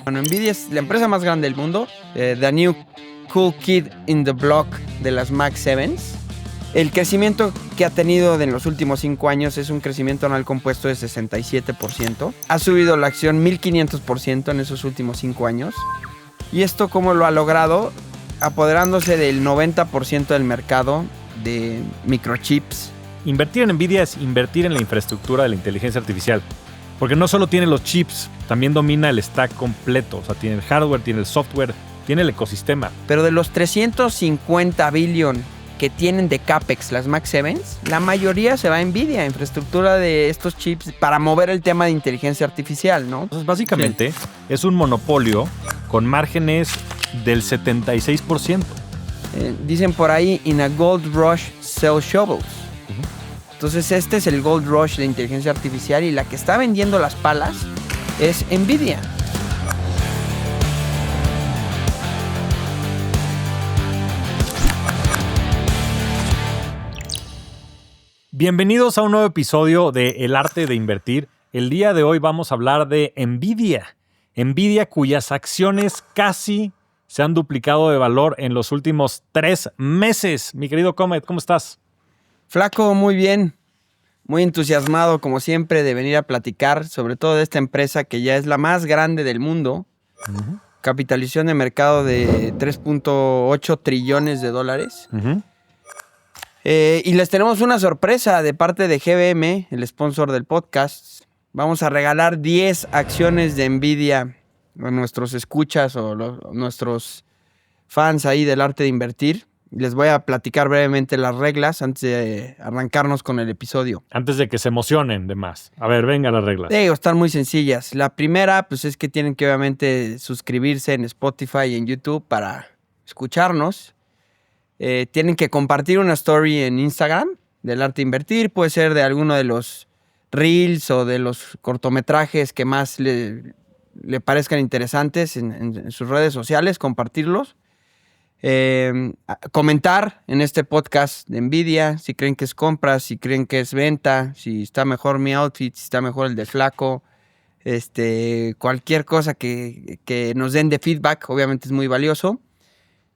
Bueno, Nvidia es la empresa más grande del mundo, the new cool kid in the block de las Mac 7s. El crecimiento que ha tenido en los últimos 5 años es un crecimiento anual compuesto de 67%. Ha subido la acción 1500% en esos últimos 5 años. ¿Y esto cómo lo ha logrado? Apoderándose del 90% del mercado de microchips. Invertir en Nvidia es invertir en la infraestructura de la inteligencia artificial. Porque no solo tiene los chips, también domina el stack completo. O sea, tiene el hardware, tiene el software, tiene el ecosistema. Pero de los 350 billion que tienen de CAPEX las Mac 7s, la mayoría se va a Nvidia, infraestructura de estos chips para mover el tema de inteligencia artificial, ¿no? Entonces, básicamente, es un monopolio con márgenes del 76%. Dicen por ahí, in a gold rush, sell shovels. Entonces, este es el gold rush de inteligencia artificial y la que está vendiendo las palas es Nvidia. Bienvenidos a un nuevo episodio de El Arte de Invertir. El día de hoy vamos a hablar de Nvidia. Nvidia, cuyas acciones casi se han duplicado de valor en los últimos 3 meses. Mi querido Comet, ¿cómo estás? Flaco, muy bien. Muy entusiasmado, como siempre, de venir a platicar, sobre todo de esta empresa que ya es la más grande del mundo. Capitalización de mercado de 3.8 trillones de dólares. Y les tenemos una sorpresa de parte de GBM, el sponsor del podcast. Vamos a regalar 10 acciones de Nvidia a nuestros escuchas o nuestros fans ahí del arte de invertir. Les voy a platicar brevemente las reglas antes de arrancarnos con el episodio. Antes de que se emocionen de más. A ver, venga las reglas. Están muy sencillas. La primera, pues es que tienen que obviamente suscribirse en Spotify y en YouTube para escucharnos. Tienen que compartir una story en Instagram del arte de invertir. Puede ser de alguno de los reels o de los cortometrajes que más le parezcan interesantes en sus redes sociales, compartirlos. Comentar en este podcast de Nvidia si creen que es compra, si creen que es venta, si está mejor mi outfit, si está mejor el de Flaco. Cualquier cosa que nos den de feedback obviamente es muy valioso.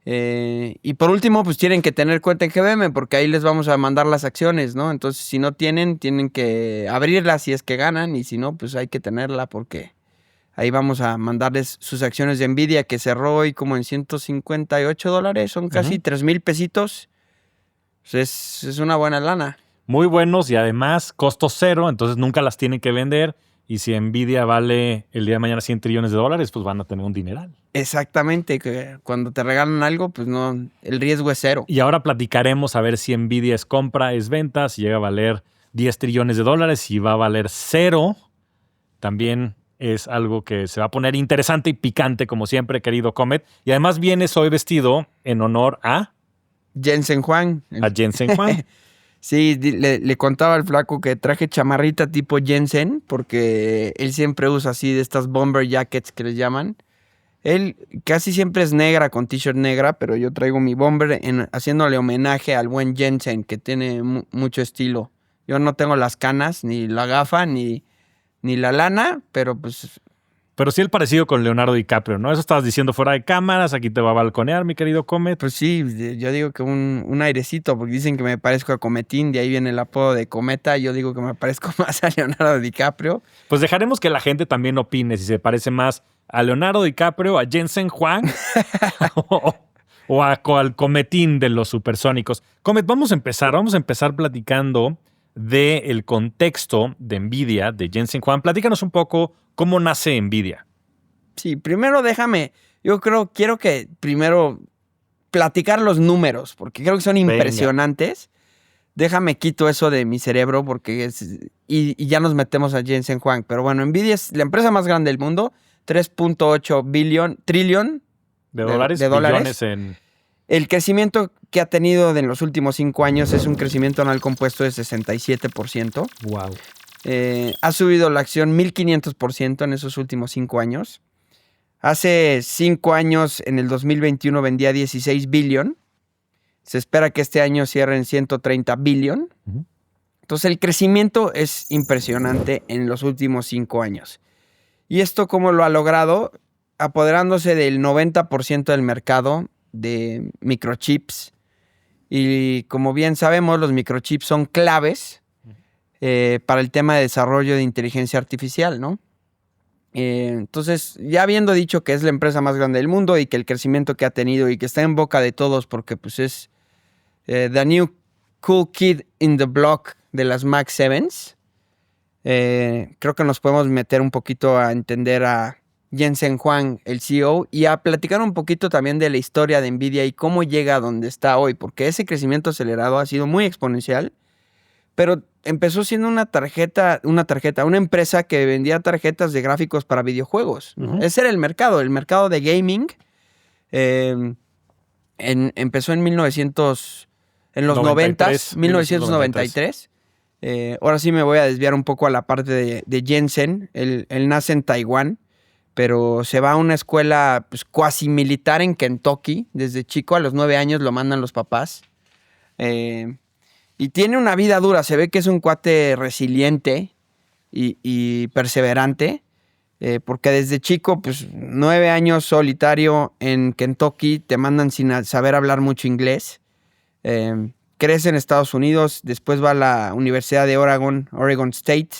Y por último, pues tienen que tener cuenta en GBM porque ahí les vamos a mandar las acciones, ¿no? Entonces, si no tienen que abrirlas si es que ganan, y si no, pues hay que tenerla porque ahí vamos a mandarles sus acciones de Nvidia que cerró hoy como en $158, son casi 3,000 pesitos. Pues es una buena lana. Muy buenos y además costo cero, entonces nunca las tienen que vender. Y si Nvidia vale el día de mañana 100 trillones de dólares, pues van a tener un dineral. Exactamente, que cuando te regalan algo, pues no, el riesgo es cero. Y ahora platicaremos a ver si Nvidia es compra, es venta, si llega a valer 10 trillones de dólares, si va a valer cero. También es algo que se va a poner interesante y picante, como siempre, querido Comet. Y además vienes hoy vestido en honor a Jensen Huang. A Jensen Huang. Sí, le contaba al Flaco que traje chamarrita tipo Jensen porque él siempre usa así de estas bomber jackets que les llaman. Él casi siempre es negra con t-shirt negra, pero yo traigo mi bomber haciéndole homenaje al buen Jensen que tiene mucho estilo. Yo no tengo las canas, ni la gafa, ni la lana, pero pues... Pero sí el parecido con Leonardo DiCaprio, ¿no? Eso estabas diciendo fuera de cámaras, aquí te va a balconear, mi querido Comet. Pues sí, yo digo que un airecito, porque dicen que me parezco a Cometín, de ahí viene el apodo de Cometa, yo digo que me parezco más a Leonardo DiCaprio. Pues dejaremos que la gente también opine si se parece más a Leonardo DiCaprio, a Jensen Huang o al Cometín de los supersónicos. Comet, vamos a empezar platicando del contexto de Nvidia, de Jensen Huang. Platícanos un poco cómo nace Nvidia. Sí, primero quiero que primero platicar los números, porque creo que son impresionantes. Déjame quito eso de mi cerebro porque y ya nos metemos a Jensen Huang. Pero bueno, Nvidia es la empresa más grande del mundo, 3.8 trillón de dólares. Billones en... El crecimiento que ha tenido en los últimos 5 años es un crecimiento anual compuesto de 67%. Wow. Ha subido la acción 1500% en esos últimos 5 años. Hace 5 años, en el 2021, vendía 16 billion. Se espera que este año cierre en 130 billion. Entonces, el crecimiento es impresionante en los últimos 5 años. ¿Y esto cómo lo ha logrado? apoderándose del 90% del mercado de microchips. Y como bien sabemos, los microchips son claves para el tema de desarrollo de inteligencia artificial, ¿no? Entonces, ya habiendo dicho que es la empresa más grande del mundo y que el crecimiento que ha tenido y que está en boca de todos porque pues es the new cool kid in the block de las Mac 7s, creo que nos podemos meter un poquito a entender a Jensen Huang, el CEO, y a platicar un poquito también de la historia de NVIDIA y cómo llega a donde está hoy, porque ese crecimiento acelerado ha sido muy exponencial, pero empezó siendo una empresa que vendía tarjetas de gráficos para videojuegos, ¿no? Ese era el mercado de gaming. Empezó en los 1993. Ahora sí me voy a desviar un poco a la parte de Jensen. Él nace en Taiwán, pero se va a una escuela pues, cuasi militar en Kentucky. Desde chico, a los 9 años lo mandan los papás. Y tiene una vida dura. Se ve que es un cuate resiliente y perseverante. Porque desde chico, pues 9 años solitario en Kentucky, te mandan sin saber hablar mucho inglés. Crece en Estados Unidos, después va a la Universidad de Oregon State,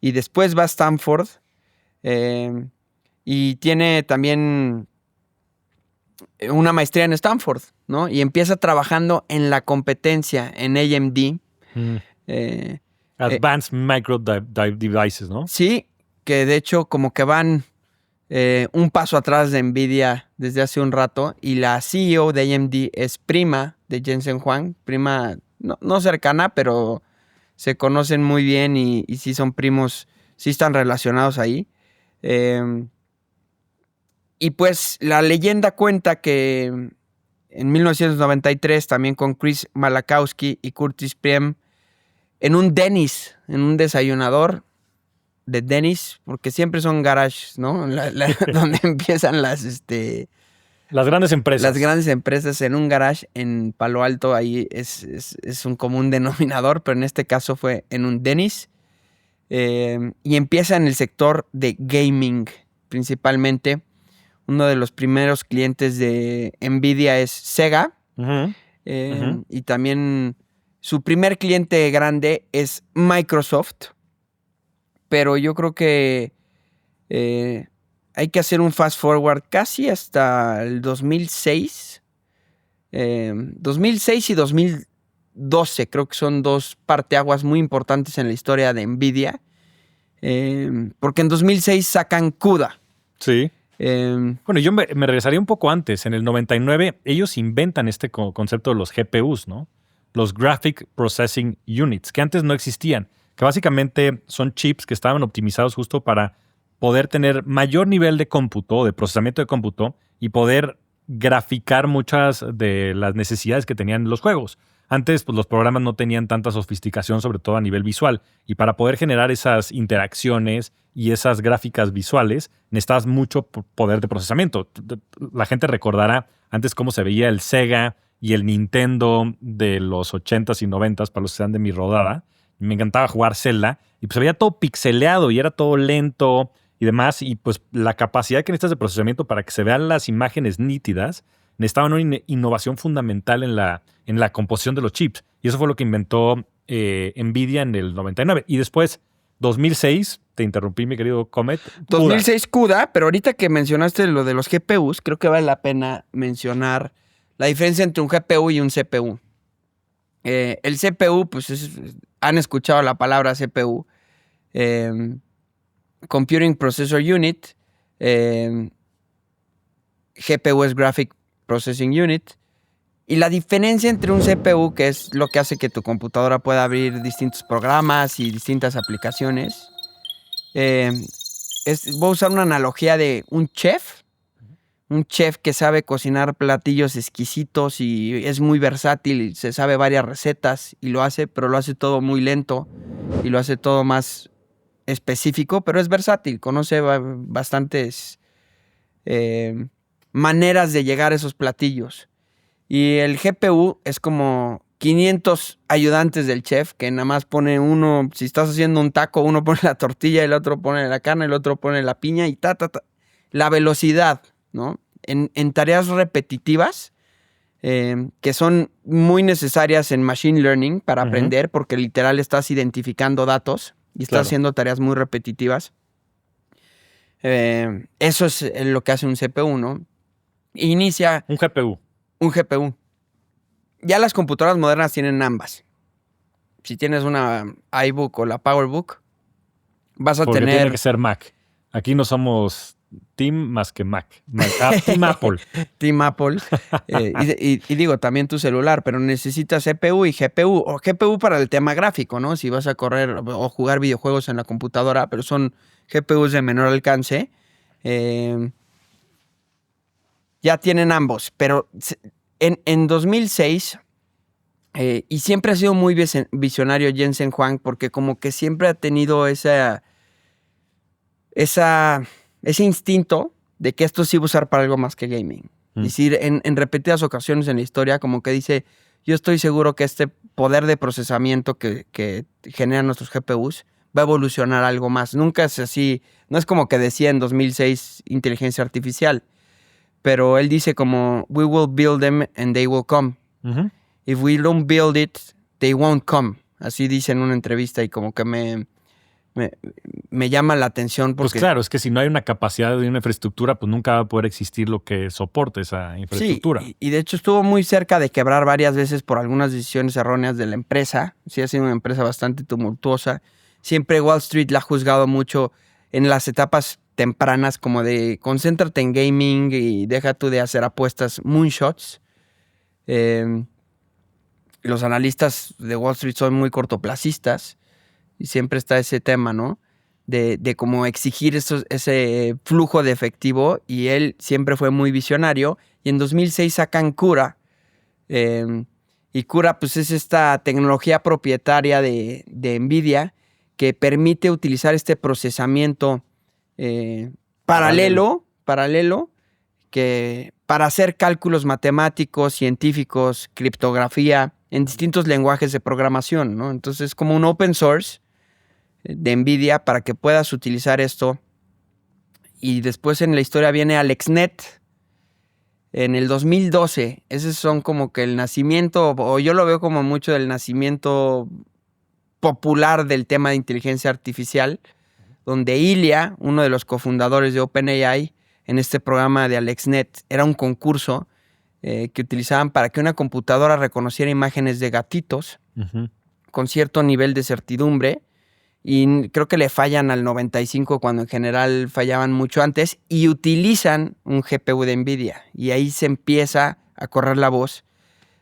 y después va a Stanford. Y tiene también una maestría en Stanford, ¿no? Y empieza trabajando en la competencia en AMD. Advanced Micro Devices, ¿no? Sí, que de hecho como que van un paso atrás de NVIDIA desde hace un rato, y la CEO de AMD es prima de Jensen Huang, prima no cercana, pero se conocen muy bien y sí son primos, sí están relacionados ahí. Y pues la leyenda cuenta que en 1993, también con Chris Malachowski y Curtis Priem, en un Denny's, en un desayunador de Denny's, porque siempre son garages, ¿no? Donde empiezan las grandes empresas. Las grandes empresas, en un garage en Palo Alto, ahí es un común denominador, pero en este caso fue en un Denny's. Y empieza en el sector de gaming, principalmente. Uno de los primeros clientes de NVIDIA es Sega. Y también su primer cliente grande es Microsoft. Pero yo creo que hay que hacer un fast forward casi hasta el 2006. 2006 y 2012 creo que son dos parteaguas muy importantes en la historia de NVIDIA. Porque en 2006 sacan CUDA. Sí. Bueno, yo me regresaría un poco antes. En el 99 ellos inventan este concepto de los GPUs, ¿no? Los Graphic Processing Units, que antes no existían. Que básicamente son chips que estaban optimizados justo para poder tener mayor nivel de cómputo, de procesamiento de cómputo, y poder graficar muchas de las necesidades que tenían los juegos. Antes, pues, los programas no tenían tanta sofisticación, sobre todo a nivel visual. Y para poder generar esas interacciones y esas gráficas visuales, necesitabas mucho poder de procesamiento. La gente recordará antes cómo se veía el Sega y el Nintendo de los 80s y 90s, para los que sean de mi rodada. Me encantaba jugar Zelda y pues se veía todo pixeleado y era todo lento y demás. Y pues la capacidad que necesitas de procesamiento para que se vean las imágenes nítidas, necesitaban una innovación fundamental en la composición de los chips. Y eso fue lo que inventó NVIDIA en el 99. Y después, 2006, te interrumpí, mi querido Comet. 2006 CUDA, pero ahorita que mencionaste lo de los GPUs, creo que vale la pena mencionar la diferencia entre un GPU y un CPU. El CPU, pues han escuchado la palabra CPU. Computing Processor Unit. GPU es Graphic Processing Unit. Y la diferencia entre un CPU, que es lo que hace que tu computadora pueda abrir distintos programas y distintas aplicaciones, voy a usar una analogía de un chef. Un chef que sabe cocinar platillos exquisitos y es muy versátil y se sabe varias recetas y lo hace, pero lo hace todo muy lento y lo hace todo más específico, pero es versátil, conoce bastantes maneras de llegar a esos platillos. Y el GPU es como 500 ayudantes del chef que nada más pone uno, si estás haciendo un taco, uno pone la tortilla, el otro pone la carne, el otro pone la piña y ta. la velocidad, ¿no? En tareas repetitivas, que son muy necesarias en Machine Learning para aprender, porque literal estás identificando datos y estás haciendo tareas muy repetitivas. Eso es lo que hace un CPU, ¿no? Inicia... Un GPU. Un GPU. Ya las computadoras modernas tienen ambas. Si tienes una iBook o la PowerBook, vas a Porque tener... tiene que ser Mac. Aquí no somos Team más que Mac. Team Apple. Team Apple. Y digo, también tu celular, pero necesitas CPU y GPU. O GPU para el tema gráfico, ¿no? Si vas a correr o jugar videojuegos en la computadora, pero son GPUs de menor alcance. Ya tienen ambos, pero en 2006... y siempre ha sido muy visionario Jensen Huang, porque como que siempre ha tenido ese instinto de que esto sí va a usar para algo más que gaming. Es decir, en repetidas ocasiones en la historia, como que dice, yo estoy seguro que este poder de procesamiento que generan nuestros GPUs va a evolucionar a algo más. Nunca es así, no es como que decía en 2006 inteligencia artificial, pero él dice como, we will build them and they will come. If we don't build it, they won't come. Así dice en una entrevista y como que me llama la atención. Porque, pues claro, es que si no hay una capacidad de una infraestructura, pues nunca va a poder existir lo que soporte esa infraestructura. Sí, y de hecho estuvo muy cerca de quebrar varias veces por algunas decisiones erróneas de la empresa. Sí, ha sido una empresa bastante tumultuosa. Siempre Wall Street la ha juzgado mucho en las etapas tempranas, como de concéntrate en gaming y deja tú de hacer apuestas moonshots. Los analistas de Wall Street son muy cortoplacistas y siempre está ese tema, ¿no? De cómo exigir ese flujo de efectivo, y él siempre fue muy visionario. Y en 2006 sacan Cura, y Cura pues es esta tecnología propietaria de NVIDIA que permite utilizar este procesamiento paralelo que para hacer cálculos matemáticos, científicos, criptografía, en distintos lenguajes de programación, ¿no? Entonces es como un open source de NVIDIA para que puedas utilizar esto. Y después en la historia viene AlexNet en el 2012. Esos son como que el nacimiento, o yo lo veo como mucho del nacimiento popular del tema de inteligencia artificial, donde Ilya, uno de los cofundadores de OpenAI, en este programa de AlexNet, era un concurso que utilizaban para que una computadora reconociera imágenes de gatitos con cierto nivel de certidumbre, y creo que le fallan al 95 cuando en general fallaban mucho antes, y utilizan un GPU de NVIDIA. Y ahí se empieza a correr la voz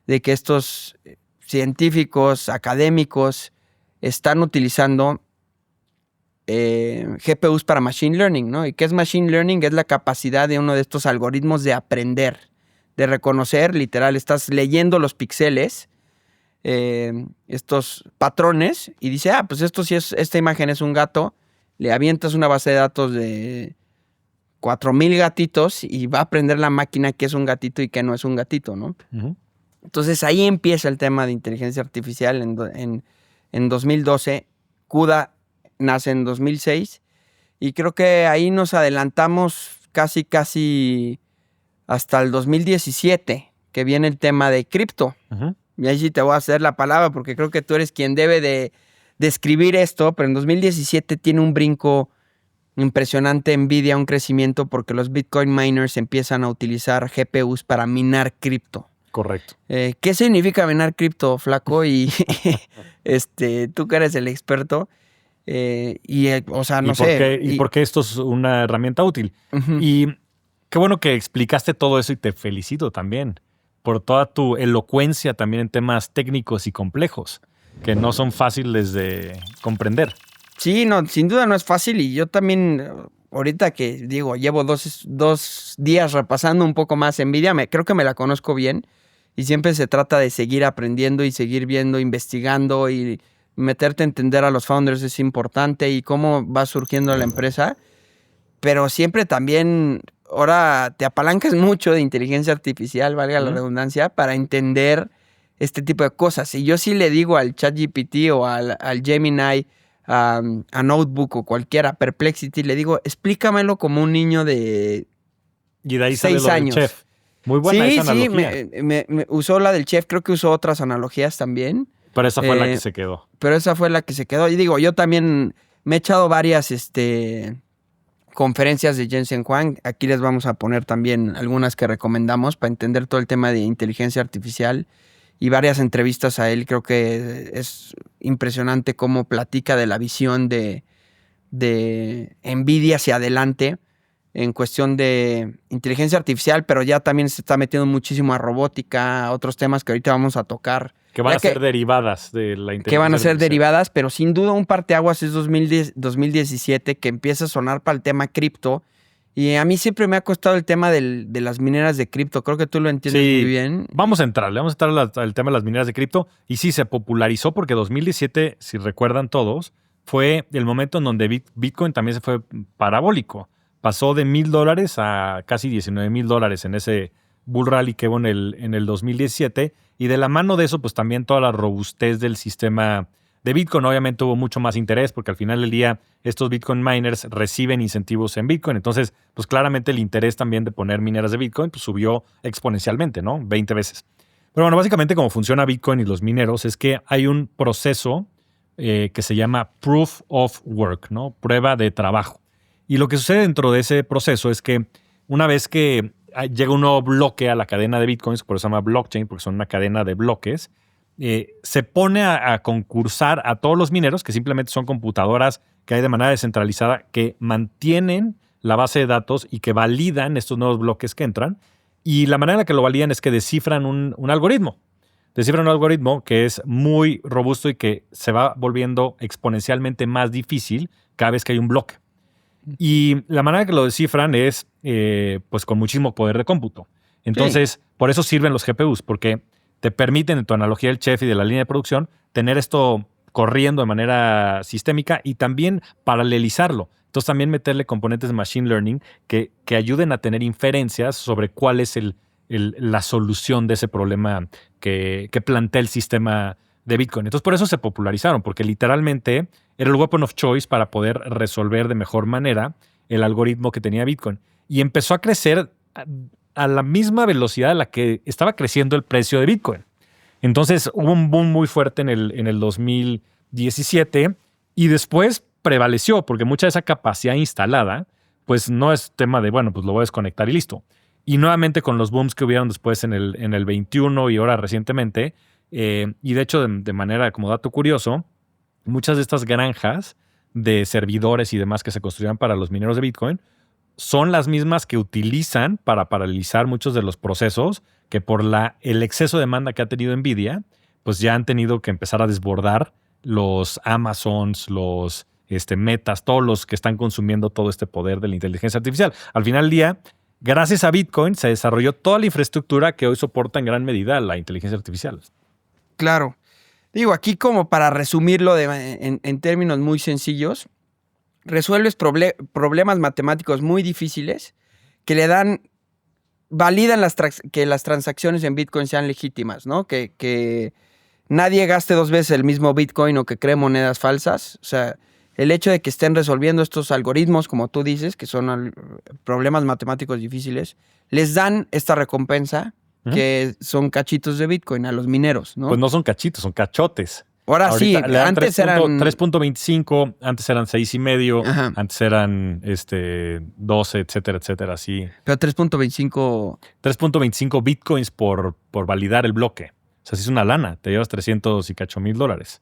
de que estos científicos, académicos, están utilizando GPUs para Machine Learning, ¿no? ¿Y qué es Machine Learning? Es la capacidad de uno de estos algoritmos de aprender, de reconocer, literal, estás leyendo los píxeles, estos patrones, y dice, pues esta imagen es un gato, le avientas una base de datos de 4,000 gatitos y va a aprender la máquina qué es un gatito y qué no es un gatito, ¿no? Entonces ahí empieza el tema de inteligencia artificial en 2012. CUDA nace en 2006 y creo que ahí nos adelantamos casi hasta el 2017, que viene el tema de cripto. Y ahí sí te voy a hacer la palabra porque creo que tú eres quien debe de describir esto, pero en 2017 tiene un brinco impresionante NVIDIA, un crecimiento, porque los Bitcoin miners empiezan a utilizar GPUs para minar cripto. Correcto. ¿Qué significa minar cripto, Flaco? Y tú que eres el experto. O sea, no sé. ¿Y por qué esto es una herramienta útil? Y qué bueno que explicaste todo eso, y te felicito también por toda tu elocuencia también en temas técnicos y complejos, que no son fáciles de comprender. Sí, no, sin duda no es fácil, y yo también, ahorita que digo, llevo dos días repasando un poco más NVIDIA, creo que me la conozco bien, y siempre se trata de seguir aprendiendo y seguir viendo, investigando, y meterte a entender a los founders es importante y cómo va surgiendo la empresa, pero siempre también ahora te apalancas mucho de inteligencia artificial, valga la redundancia, para entender este tipo de cosas. Y yo sí le digo al ChatGPT o al Gemini, a Notebook o cualquiera, Perplexity, le digo, explícamelo como un niño de Y de ahí sale 6 lo del años. chef. Muy buena esa analogía. Me usó la del chef, creo que usó otras analogías también. Pero esa fue la que se quedó. Pero esa fue la que se quedó. Y digo, yo también me he echado varias conferencias de Jensen Huang. Aquí les vamos a poner también algunas que recomendamos para entender todo el tema de inteligencia artificial y varias entrevistas a él. Creo que es impresionante cómo platica de la visión de NVIDIA hacia adelante en cuestión de inteligencia artificial, pero ya también se está metiendo muchísimo a robótica, a otros temas que ahorita vamos a tocar. Que van a ser derivadas de la inteligencia Que van a ser artificial. derivadas, pero sin duda un parteaguas es 2017, que empieza a sonar para el tema cripto. Y a mí siempre me ha costado el tema de las mineras de cripto. Creo que tú lo entiendes muy bien. Vamos a entrar al tema de las mineras de cripto. Y sí, se popularizó porque 2017, si recuerdan todos, fue el momento en donde Bitcoin también se fue parabólico. Pasó de $1,000 a casi $19,000 en ese bull rally que hubo en el 2017. Y de la mano de eso, pues también toda la robustez del sistema de Bitcoin. Obviamente hubo mucho más interés porque al final del día estos Bitcoin miners reciben incentivos en Bitcoin. Entonces, pues claramente el interés también de poner mineras de Bitcoin pues subió exponencialmente, ¿no? 20 veces. Pero bueno, básicamente cómo funciona Bitcoin y los mineros es que hay un proceso que se llama Proof of Work, ¿no? Prueba de trabajo. Y lo que sucede dentro de ese proceso es que una vez que llega un nuevo bloque a la cadena de Bitcoins, por eso se llama blockchain, porque son una cadena de bloques, se pone a concursar a todos los mineros, que simplemente son computadoras que hay de manera descentralizada, que mantienen la base de datos y que validan estos nuevos bloques que entran. Y la manera en la que lo validan es que descifran un algoritmo. Descifran un algoritmo que es muy robusto y que se va volviendo exponencialmente más difícil cada vez que hay un bloque. Y la manera que lo descifran es pues con muchísimo poder de cómputo. Entonces, por eso sirven los GPUs, porque te permiten, en tu analogía del chef y de la línea de producción, tener esto corriendo de manera sistémica y también paralelizarlo. Entonces, también meterle componentes de machine learning que ayuden a tener inferencias sobre cuál es la solución de ese problema que plantea el sistema de Bitcoin. Entonces, por eso se popularizaron, porque literalmente era el weapon of choice para poder resolver de mejor manera el algoritmo que tenía Bitcoin. Y empezó a crecer a la misma velocidad a la que estaba creciendo el precio de Bitcoin. Entonces, hubo un boom muy fuerte en el 2017 y después prevaleció, porque mucha de esa capacidad instalada, pues no es tema de, bueno, pues lo voy a desconectar y listo. Y nuevamente con los booms que hubieron después en el 21 y ahora recientemente, y de hecho, de manera como dato curioso, muchas de estas granjas de servidores y demás que se construían para los mineros de Bitcoin son las mismas que utilizan para paralizar muchos de los procesos que por el exceso de demanda que ha tenido NVIDIA, pues ya han tenido que empezar a desbordar los Amazons, los Metas, todos los que están consumiendo todo este poder de la inteligencia artificial. Al final del día, gracias a Bitcoin se desarrolló toda la infraestructura que hoy soporta en gran medida la inteligencia artificial. Claro. Digo, aquí como para resumirlo en términos muy sencillos, resuelves problemas matemáticos muy difíciles que validan que las transacciones en Bitcoin sean legítimas, ¿no? Que nadie gaste 2 veces el mismo Bitcoin o que cree monedas falsas. O sea, el hecho de que estén resolviendo estos algoritmos, como tú dices, que son problemas matemáticos difíciles, les dan esta recompensa que son cachitos de Bitcoin a los mineros, ¿no? Pues no son cachitos, son cachotes. Ahora sí, antes eran 3.25, antes eran 6.5, Ajá. antes eran 12, etcétera, etcétera, así. Pero 3.25... 3.25 bitcoins por validar el bloque. O sea, si es una lana, te llevas 300 y cacho $1,000. Esa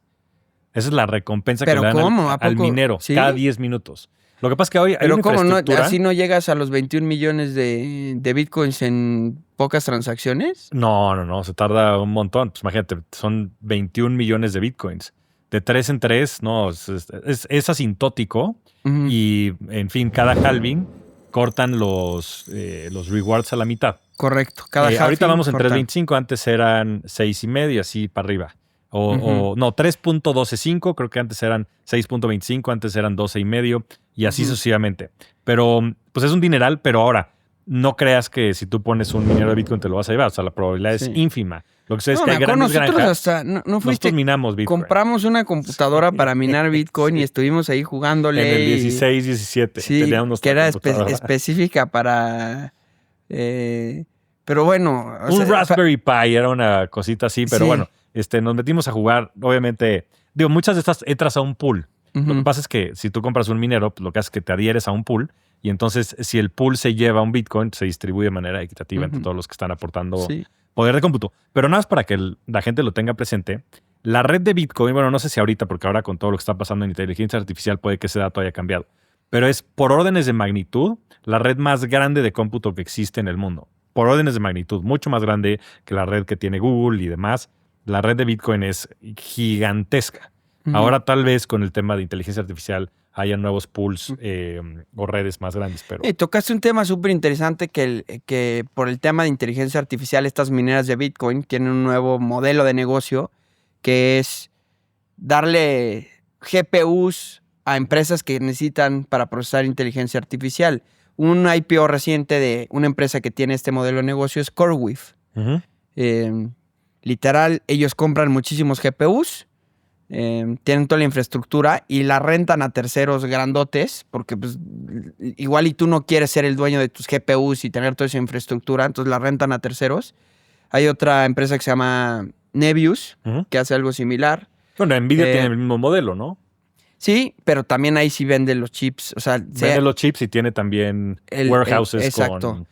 es la recompensa que le dan al minero, ¿sí? Cada 10 minutos. Lo que pasa es que hoy hay una infraestructura... ¿Pero cómo no? ¿Así no llegas a los 21 millones de bitcoins en pocas transacciones? No, se tarda un montón. Pues imagínate, son 21 millones de bitcoins. De 3 en 3, no, es asintótico. Uh-huh. Y, en fin, cada halving cortan los rewards a la mitad. Correcto. Cada halving ahorita vamos en 3.25, antes eran 6.5, así para arriba. O 3.125, creo que antes eran 6.25, antes eran 12.5 y así sucesivamente. Pero pues es un dineral, pero ahora, no creas que si tú pones un minero de Bitcoin te lo vas a llevar. O sea, la probabilidad es ínfima. Lo que sé es que hay grandes granjas. Hasta, no fuiste, nosotros minamos Bitcoin. Compramos una computadora para minar Bitcoin y estuvimos ahí jugándole. En el 16, 17. Sí, que era específica para... pero bueno... Raspberry Pi era una cosita así, pero bueno, nos metimos a jugar. Obviamente, muchas de estas entras a un pool. Lo que pasa es que si tú compras un minero, pues lo que hace es que te adhieres a un pool y entonces si el pool se lleva un Bitcoin, se distribuye de manera equitativa entre todos los que están aportando poder de cómputo. Pero nada más para que la gente lo tenga presente, la red de Bitcoin, bueno, no sé si ahorita, porque ahora con todo lo que está pasando en inteligencia artificial puede que ese dato haya cambiado, pero es por órdenes de magnitud la red más grande de cómputo que existe en el mundo. Por órdenes de magnitud, mucho más grande que la red que tiene Google y demás. La red de Bitcoin es gigantesca. Ahora tal vez con el tema de inteligencia artificial haya nuevos pools o redes más grandes. Pero tocaste un tema súper interesante que por el tema de inteligencia artificial estas mineras de Bitcoin tienen un nuevo modelo de negocio que es darle GPUs a empresas que necesitan para procesar inteligencia artificial. Un IPO reciente de una empresa que tiene este modelo de negocio es CoreWeave. Literal, ellos compran muchísimos GPUs, tienen toda la infraestructura y la rentan a terceros grandotes, porque pues, igual y tú no quieres ser el dueño de tus GPUs y tener toda esa infraestructura, entonces la rentan a terceros. Hay otra empresa que se llama Nebius, que hace algo similar. Bueno, NVIDIA tiene el mismo modelo, ¿no? Sí, pero también ahí sí vende los chips. O sea, vende los chips y tiene también warehouses exacto.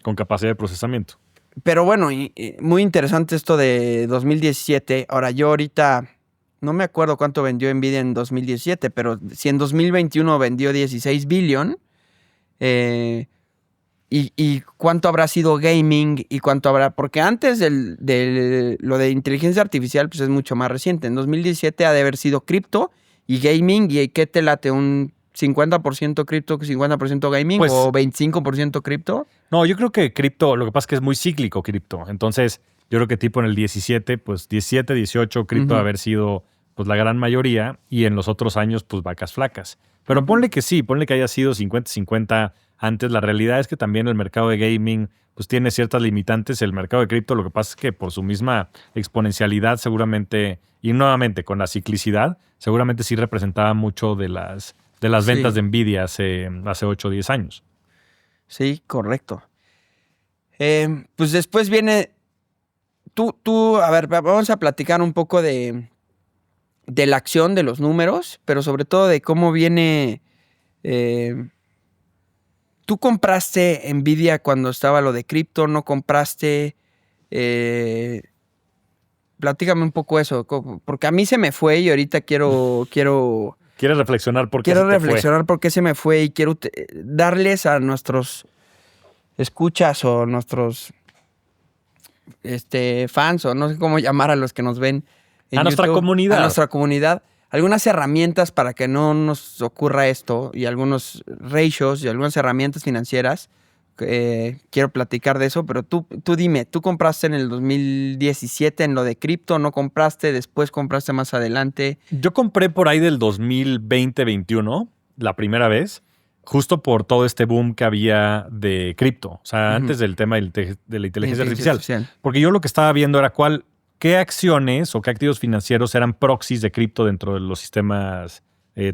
Con capacidad de procesamiento. Pero bueno, muy interesante esto de 2017. Ahora, yo ahorita no me acuerdo cuánto vendió Nvidia en 2017, pero si en 2021 vendió 16 billion, y cuánto habrá sido gaming y cuánto habrá... Porque antes de lo de inteligencia artificial pues es mucho más reciente. En 2017 ha de haber sido cripto y gaming. ¿Y qué te late? ¿Un 50% cripto, 50% gaming pues, o 25% cripto? No, yo creo que cripto, lo que pasa es que es muy cíclico cripto. Entonces, yo creo que tipo en el 17, pues 17, 18, cripto haber sido pues la gran mayoría y en los otros años pues vacas flacas. Pero ponle que sí, ponle que haya sido 50-50 antes. La realidad es que también el mercado de gaming pues tiene ciertas limitantes. El mercado de cripto, lo que pasa es que por su misma exponencialidad seguramente, y nuevamente con la ciclicidad, seguramente sí representaba mucho de las ventas de Nvidia hace 8 o 10 años. Sí, correcto. Pues después viene... a ver, vamos a platicar un poco de la acción, de los números, pero sobre todo de cómo viene... ¿Tú compraste Nvidia cuando estaba lo de cripto? ¿No compraste? Platícame un poco eso, porque a mí se me fue y ahorita quiero ¿Quieres reflexionar por qué por qué se me fue y quiero darles a nuestros escuchas o nuestros fans o no sé cómo llamar a los que nos ven en a nuestra YouTube, comunidad. A nuestra comunidad. Algunas herramientas para que no nos ocurra esto y algunos ratios y algunas herramientas financieras. Quiero platicar de eso, pero tú dime, ¿tú compraste en el 2017 en lo de cripto? ¿No compraste? ¿Después compraste más adelante? Yo compré por ahí del 2020-21, la primera vez, justo por todo este boom que había de cripto. O sea, antes del tema de la inteligencia artificial. Porque yo lo que estaba viendo era qué acciones o qué activos financieros eran proxies de cripto dentro de los sistemas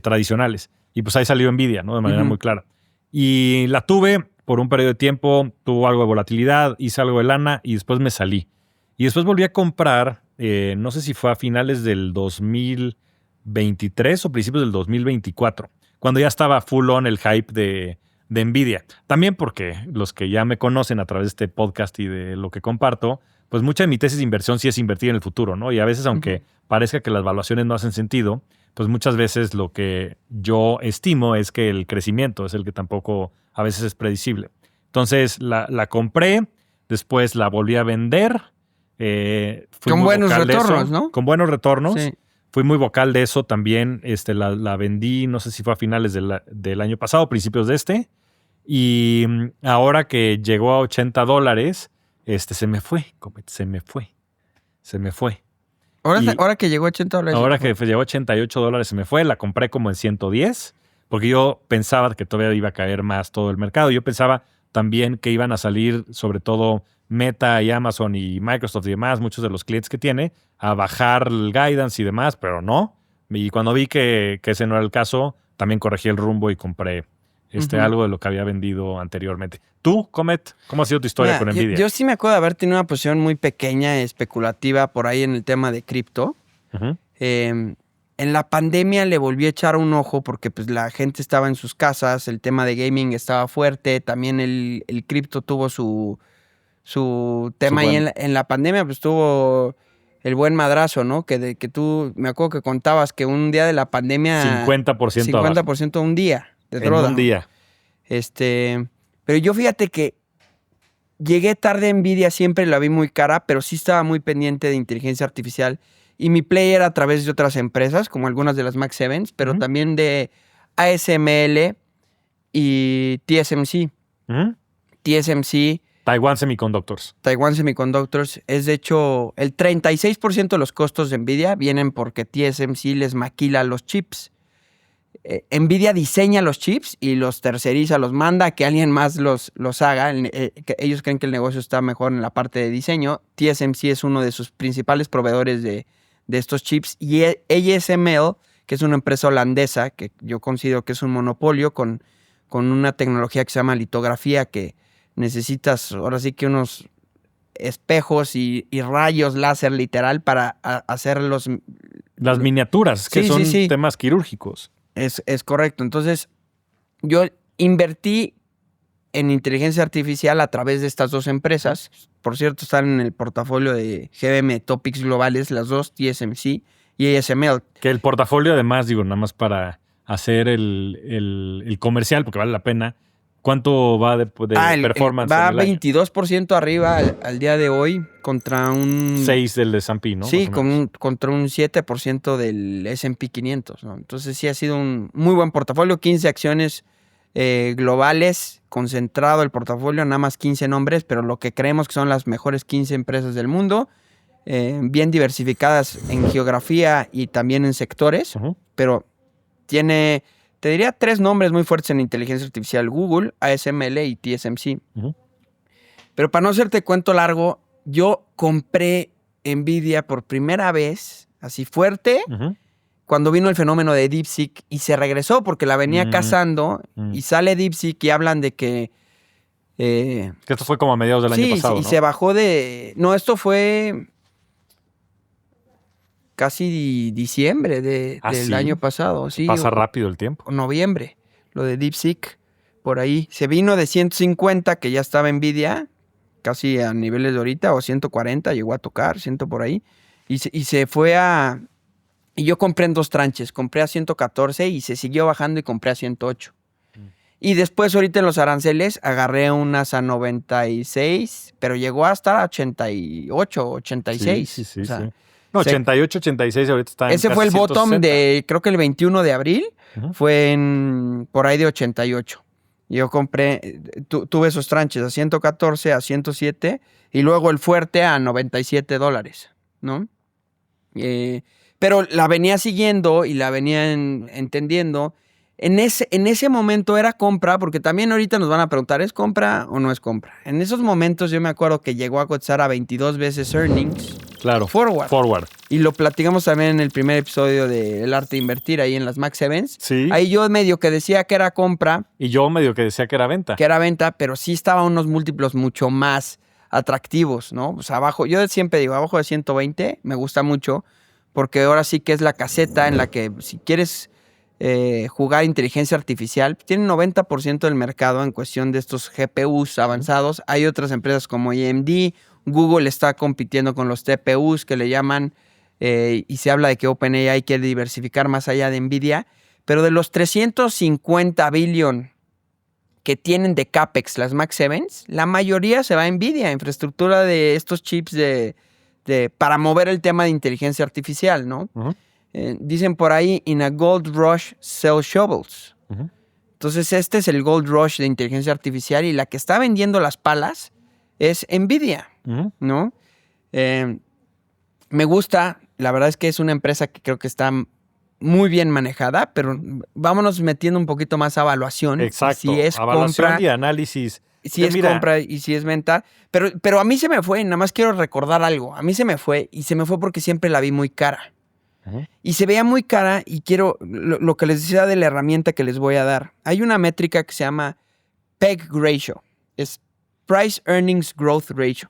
tradicionales. Y pues ahí salió Nvidia, ¿no? De manera muy clara. Y la tuve por un periodo de tiempo, tuvo algo de volatilidad, hice algo de lana y después me salí. Y después volví a comprar, no sé si fue a finales del 2023 o principios del 2024, cuando ya estaba full on el hype de Nvidia. También porque los que ya me conocen a través de este podcast y de lo que comparto, pues mucha de mi tesis de inversión sí es invertir en el futuro, ¿no? Y a veces, aunque parezca que las valuaciones no hacen sentido, pues muchas veces lo que yo estimo es que el crecimiento es el que tampoco a veces es predecible. Entonces la compré, después la volví a vender. Con buenos retornos, ¿no? Con buenos retornos. Sí. Fui muy vocal de eso también. La vendí, no sé si fue a finales del año pasado, principios de este. Y ahora que llegó a $80, se me fue. Se me fue. Ahora que llegó a $80. Ahora que llegó a $88 se me fue. La compré como en 110. porque yo pensaba que todavía iba a caer más todo el mercado. Yo pensaba también que iban a salir, sobre todo Meta y Amazon y Microsoft y demás, muchos de los clientes que tiene, a bajar el guidance y demás, pero no. Y cuando vi que ese no era el caso, también corregí el rumbo y compré algo de lo que había vendido anteriormente. Tú, Comet, ¿cómo ha sido tu historia con Nvidia? Yo sí me acuerdo de haber tenido una posición muy pequeña, especulativa, por ahí en el tema de cripto. Uh-huh. En la pandemia le volví a echar un ojo porque pues, la gente estaba en sus casas, el tema de gaming estaba fuerte, también el cripto tuvo su tema ahí en la pandemia, pues tuvo el buen madrazo, ¿no? Que tú, me acuerdo que contabas que un día de la pandemia... 50% un día de drawdown. En un día. Pero yo fíjate que llegué tarde a Nvidia, siempre la vi muy cara, pero sí estaba muy pendiente de inteligencia artificial. Y mi play era a través de otras empresas, como algunas de las Max 7, pero también de ASML y TSMC. TSMC... Taiwan Semiconductors. Taiwan Semiconductors es, de hecho, el 36% de los costos de Nvidia vienen porque TSMC les maquila los chips. Nvidia diseña los chips y los terceriza, los manda a que alguien más los haga. Ellos creen que el negocio está mejor en la parte de diseño. TSMC es uno de sus principales proveedores de estos chips. Y ASML, que es una empresa holandesa, que yo considero que es un monopolio con una tecnología que se llama litografía, que necesitas ahora sí que unos espejos y rayos láser literal para hacer las miniaturas, que son temas quirúrgicos. Es correcto. Entonces, yo invertí en inteligencia artificial a través de estas dos empresas. Por cierto, están en el portafolio de GBM Topics Globales, las dos, TSMC y ASML. Que el portafolio, además, nada más para hacer el comercial, porque vale la pena. ¿Cuánto va de performance? Va 22% arriba al día de hoy contra un... 6 del S&P, ¿no? Sí, contra un 7% del S&P 500, ¿no? Entonces sí ha sido un muy buen portafolio, 15 acciones globales, concentrado el portafolio, nada más 15 nombres, pero lo que creemos que son las mejores 15 empresas del mundo, bien diversificadas en geografía y también en sectores, pero tiene... Te diría 3 nombres muy fuertes en inteligencia artificial: Google, ASML y TSMC. Pero para no hacerte cuento largo, yo compré Nvidia por primera vez, así fuerte, cuando vino el fenómeno de DeepSeek y se regresó porque la venía cazando y sale DeepSeek y hablan de que... que esto fue como a mediados del año pasado, y ¿no? se bajó de... No, esto fue... casi diciembre del año pasado. Sí, pasa rápido el tiempo. Noviembre, lo de DeepSeek, por ahí. Se vino de 150, que ya estaba Nvidia, casi a niveles de ahorita, o 140, llegó a tocar, 100 por ahí. Y se fue a... Y yo compré en 2 tranches. Compré a 114 y se siguió bajando y compré a 108. Y después, ahorita en los aranceles, agarré unas a 96, pero llegó hasta 88, 86. Sí. No, 88, 86 ahorita está en ese fue el 160. bottom de, creo que el 21 de abril, fue por ahí de 88. Yo compré, tuve esos tranches a 114, a 107 y luego el fuerte a $97, ¿no? Pero la venía siguiendo y la venía entendiendo. En ese momento era compra, porque también ahorita nos van a preguntar, ¿es compra o no es compra? En esos momentos yo me acuerdo que llegó a cotizar a 22 veces earnings. Claro, forward. Y lo platicamos también en el primer episodio de El Arte de Invertir, ahí en las Max Events. Sí. Ahí yo medio que decía que era compra. Y yo medio que decía que era venta. Que era venta, pero sí estaban unos múltiplos mucho más atractivos, ¿no? O sea, abajo, yo siempre digo, abajo de 120 me gusta mucho, porque ahora sí que es la caseta en la que si quieres jugar inteligencia artificial, tiene 90% del mercado en cuestión de estos GPUs avanzados. Hay otras empresas como AMD, Google está compitiendo con los TPUs que le llaman, y se habla de que OpenAI quiere diversificar más allá de Nvidia, pero de los 350 billion que tienen de CAPEX las Max 7, la mayoría se va a Nvidia, infraestructura de estos chips para mover el tema de inteligencia artificial, ¿no? Dicen por ahí, in a gold rush, sell shovels. Entonces este es el gold rush de inteligencia artificial y la que está vendiendo las palas es Nvidia, ¿no? Me gusta, la verdad es que es una empresa que creo que está muy bien manejada, pero vámonos metiendo un poquito más a evaluación. Exacto. Si es Evaluación compra, y análisis. si es compra y si es venta. Pero a mí se me fue, nada más quiero recordar algo. A mí se me fue porque siempre la vi muy cara. Ujú. Y se veía muy cara y quiero lo que les decía de la herramienta que les voy a dar. Hay una métrica que se llama PEG Ratio. Es Price Earnings Growth Ratio.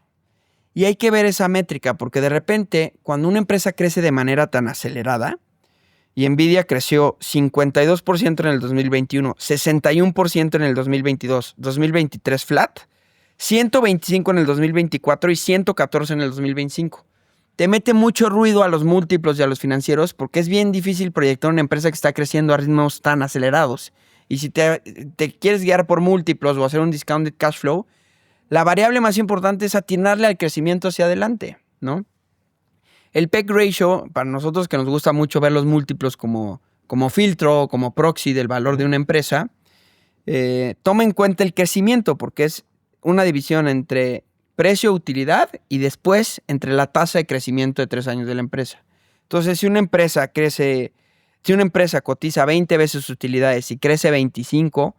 Y hay que ver esa métrica porque de repente cuando una empresa crece de manera tan acelerada, y Nvidia creció 52% en el 2021, 61% en el 2022, 2023 flat, 125% en el 2024 y 114% en el 2025. Te mete mucho ruido a los múltiplos y a los financieros porque es bien difícil proyectar una empresa que está creciendo a ritmos tan acelerados. Y si te quieres guiar por múltiplos o hacer un discounted cash flow, la variable más importante es atinarle al crecimiento hacia adelante, ¿no? El PEG ratio, para nosotros que nos gusta mucho ver los múltiplos como filtro o como proxy del valor de una empresa, toma en cuenta el crecimiento porque es una división entre precio-utilidad y después entre la tasa de crecimiento de 3 años de la empresa. Entonces, si una empresa cotiza 20 veces sus utilidades y crece 25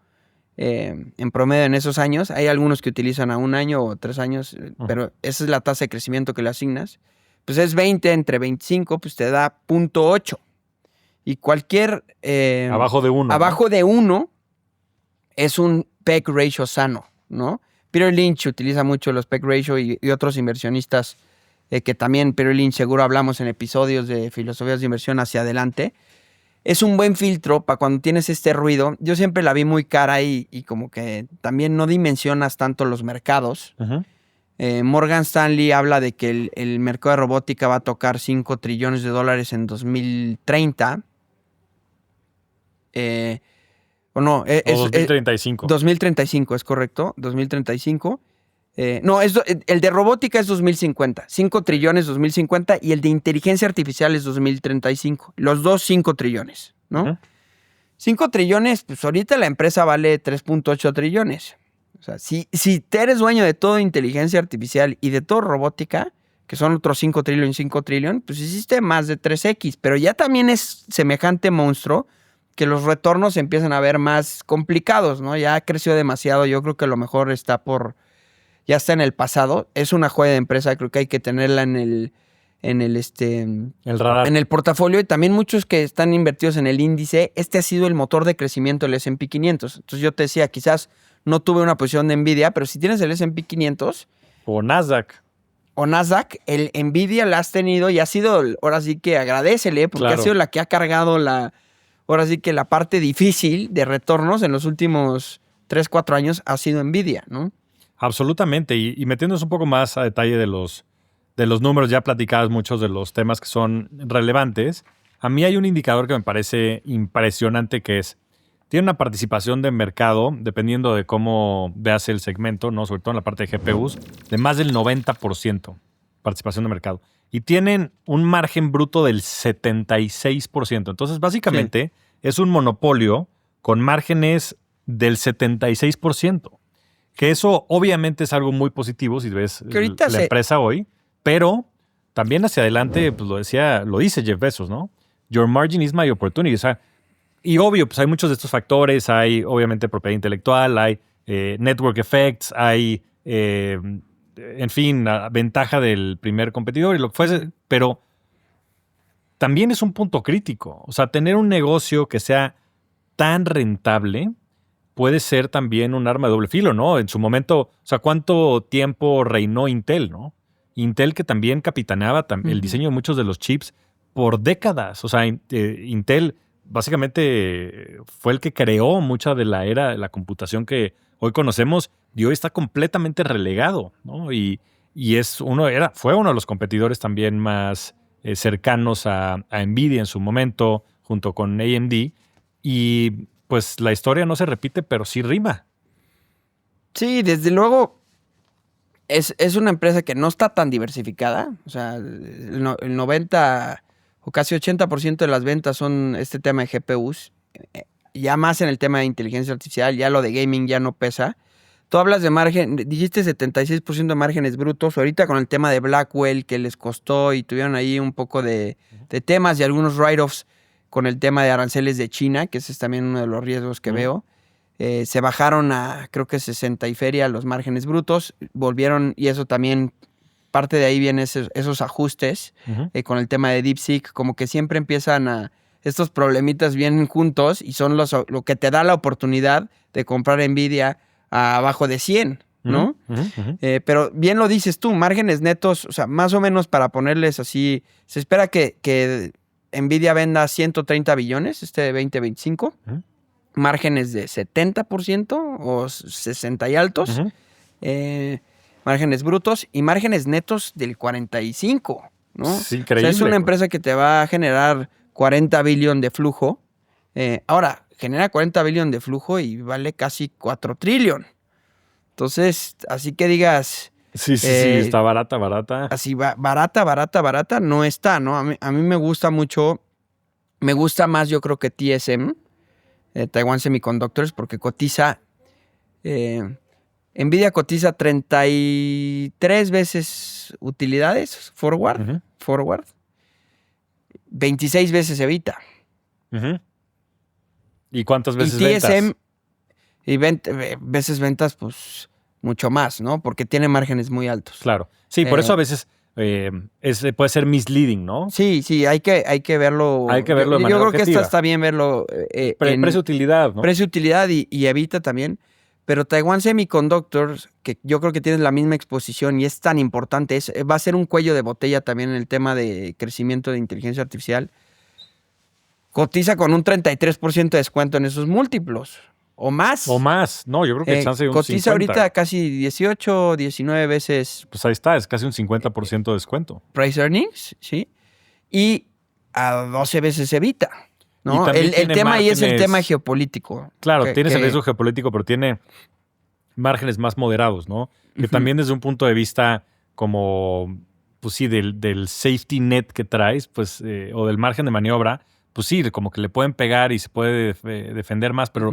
en promedio en esos años, hay algunos que utilizan a 1 año o 3 años, pero esa es la tasa de crecimiento que le asignas. Pues es 20 entre 25, pues te da 0.8. Y cualquier... abajo de 1. Abajo de 1 es un PEG ratio sano, ¿no? Peter Lynch utiliza mucho los PEG ratio y otros inversionistas que también Peter Lynch seguro hablamos en episodios de filosofías de inversión hacia adelante. Es un buen filtro para cuando tienes este ruido. Yo siempre la vi muy cara y como que también no dimensionas tanto los mercados. Uh-huh. Morgan Stanley habla de que el mercado de robótica va a tocar $5 trillones en 2030. O 2035. 2035, es correcto. 2035. El de robótica es 2050. 5 trillones 2050 y el de inteligencia artificial es 2035. Los dos 5 trillones, ¿no? Uh-huh. 5 trillones, pues ahorita la empresa vale 3.8 trillones. O sea, si eres dueño de todo inteligencia artificial y de todo robótica, que son otros 5 trillones, pues hiciste más de 3x. Pero ya también es semejante monstruo que los retornos empiezan a ver más complicados, ¿no? Ya creció demasiado. Yo creo que lo mejor ya está en el pasado. Es una joya de empresa. Creo que hay que tenerla en el radar. En el portafolio, y también muchos que están invertidos en el índice. Este ha sido el motor de crecimiento del S&P 500. Entonces yo te decía, quizás no tuve una posición de Nvidia, pero si tienes el S&P 500... O Nasdaq, el Nvidia la has tenido y ha sido, ahora sí que agradécele, porque claro, ha sido la que ha cargado ahora sí que la parte difícil de retornos en los últimos 3, 4 años ha sido Nvidia, ¿no? Absolutamente. Y metiéndonos un poco más a detalle de los números, ya platicadas muchos de los temas que son relevantes, a mí hay un indicador que me parece impresionante que tiene una participación de mercado, dependiendo de cómo veas el segmento, ¿no? Sobre todo en la parte de GPUs, de más del 90% participación de mercado. Y tienen un margen bruto del 76%. Entonces, básicamente, es un monopolio con márgenes del 76%. Que eso obviamente es algo muy positivo si ves la empresa hoy, pero también hacia adelante, pues lo dice Jeff Bezos, ¿no? Your margin is my opportunity. O sea, y obvio, pues hay muchos de estos factores. Hay obviamente propiedad intelectual, hay network effects, hay, en fin, la ventaja del primer competidor y lo que fuese, pero también es un punto crítico. O sea, tener un negocio que sea tan rentable puede ser también un arma de doble filo, ¿no? En su momento, o sea, ¿cuánto tiempo reinó Intel, no? Intel que también capitaneaba el diseño de muchos de los chips por décadas. O sea, Intel básicamente fue el que creó mucha de la era de la computación que hoy conocemos y hoy está completamente relegado, ¿no? Y fue uno de los competidores también más cercanos a Nvidia en su momento, junto con AMD. Y pues la historia no se repite, pero sí rima. Sí, desde luego es una empresa que no está tan diversificada. O sea, el 90 o casi 80% de las ventas son este tema de GPUs. Ya más en el tema de inteligencia artificial, ya lo de gaming ya no pesa. Tú hablas de margen, dijiste 76% de márgenes brutos. Ahorita con el tema de Blackwell que les costó y tuvieron ahí un poco de temas y algunos write-offs con el tema de aranceles de China, que ese es también uno de los riesgos que veo. Se bajaron a, creo que 60 y feria los márgenes brutos, volvieron, y eso también, parte de ahí vienen esos ajustes con el tema de DeepSeek, como que siempre empiezan estos problemitas vienen juntos y son lo que te da la oportunidad de comprar Nvidia abajo de 100, ¿no? Pero bien lo dices tú, márgenes netos, o sea, más o menos para ponerles así, se espera que Nvidia venda 130 billones, 2025, márgenes de 70% o 60 y altos, márgenes brutos y márgenes netos del 45%, ¿no? Es increíble. O sea, es una empresa que te va a generar 40 billones de flujo. Ahora, genera 40 billones de flujo y vale casi 4 trillones. Entonces, así que digas... Sí, está barata. Así barata no está, ¿no? A mí me gusta mucho, me gusta más yo creo que TSM, Taiwan Semiconductors, porque cotiza, Nvidia cotiza 33 veces utilidades forward, 26 veces EBITDA. ¿Y cuántas veces y TSM, ventas? Y veces ventas, pues mucho más, ¿no? Porque tiene márgenes muy altos. Claro. Sí, por eso a veces puede ser misleading, ¿no? Sí, hay que verlo. Hay que verlo de manera Yo creo objetiva. que está bien verlo en Precio-utilidad, ¿no? Precio-utilidad y evita también. Pero Taiwan Semiconductors, que yo creo que tiene la misma exposición y es tan importante, va a ser un cuello de botella también en el tema de crecimiento de inteligencia artificial. Cotiza con un 33% de descuento en esos múltiplos. O más. No, yo creo que chance de un cotiza 50. ahorita casi 18, 19 veces. Pues ahí está, es casi un 50% de descuento. Price earnings, ¿sí? Y a 12 veces evita, ¿no? El tema ahí es el tema geopolítico. Claro, tiene ese riesgo geopolítico, pero tiene márgenes más moderados, ¿no? Que también desde un punto de vista como, pues sí, del safety net que traes, pues, o del margen de maniobra, pues sí, como que le pueden pegar y se puede defender más, pero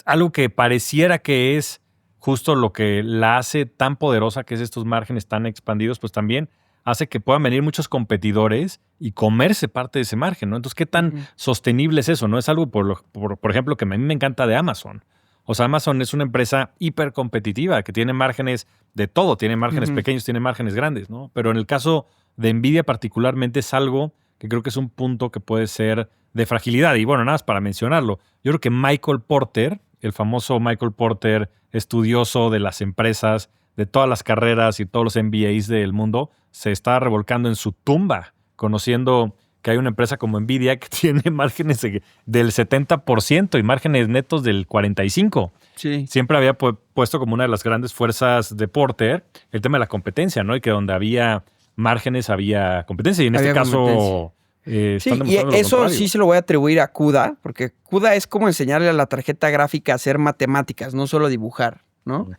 algo que pareciera que es justo lo que la hace tan poderosa, que es estos márgenes tan expandidos, pues también hace que puedan venir muchos competidores y comerse parte de ese margen, ¿no? Entonces, ¿qué tan sostenible es eso? ¿No? Es algo, por ejemplo, que a mí me encanta de Amazon. O sea, Amazon es una empresa hiper competitiva que tiene márgenes de todo. Tiene márgenes pequeños, tiene márgenes grandes, ¿no? Pero en el caso de Nvidia particularmente es algo que creo que es un punto que puede ser de fragilidad. Y bueno, nada más para mencionarlo. Yo creo que Michael Porter, el famoso Michael Porter, estudioso de las empresas, de todas las carreras y todos los MBAs del mundo, se está revolcando en su tumba, conociendo que hay una empresa como Nvidia que tiene márgenes del 70% y márgenes netos del 45%. Sí. Siempre había puesto como una de las grandes fuerzas de Porter el tema de la competencia, ¿no? Y que donde había márgenes había competencia. Y en este caso... sí, y eso sí se lo voy a atribuir a CUDA, porque CUDA es como enseñarle a la tarjeta gráfica a hacer matemáticas, no solo dibujar, ¿no?